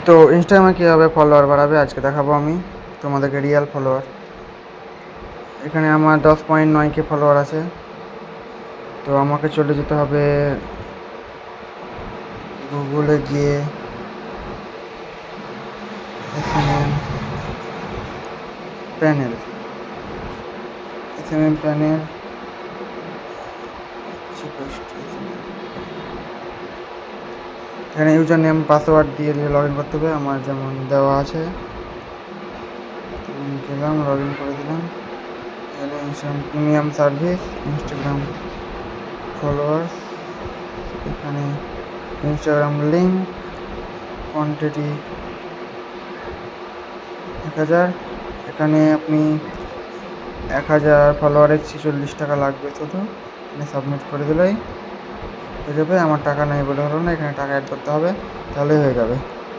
তো ইনস্টাগ্রামে কীভাবে ফলোয়ার বাড়াবে আজকে দেখাবো আমি তোমাদেরকে, রিয়েল ফলোয়ার। এখানে আমার 10.9K ফলোয়ার আছে। তো আমাকে চলে যেতে হবে গুগলে গিয়ে, এখানে প্যানেল, প্যানেল এখানে ইউজার নেম পাসওয়ার্ড দিয়ে লগ ইন করতে হবে। আমার যেমন দেওয়া আছে, গেলাম, লগ ইন করে দিলাম। এখানে Instagram premium service, Instagram followers, এখানে ইনস্টাগ্রাম লিঙ্ক, কোয়ান্টিটি 1000। এখানে আপনি 1000 ফলোয়ারে 46 টাকা লাগবে শুধু। এখানে সাবমিট করে দিলেই হয়ে যাবে। আমার টাকা নেই বলে হলো না, এখানে টাকা অ্যাড করতে হবে, তাহলেই হয়ে যাবে।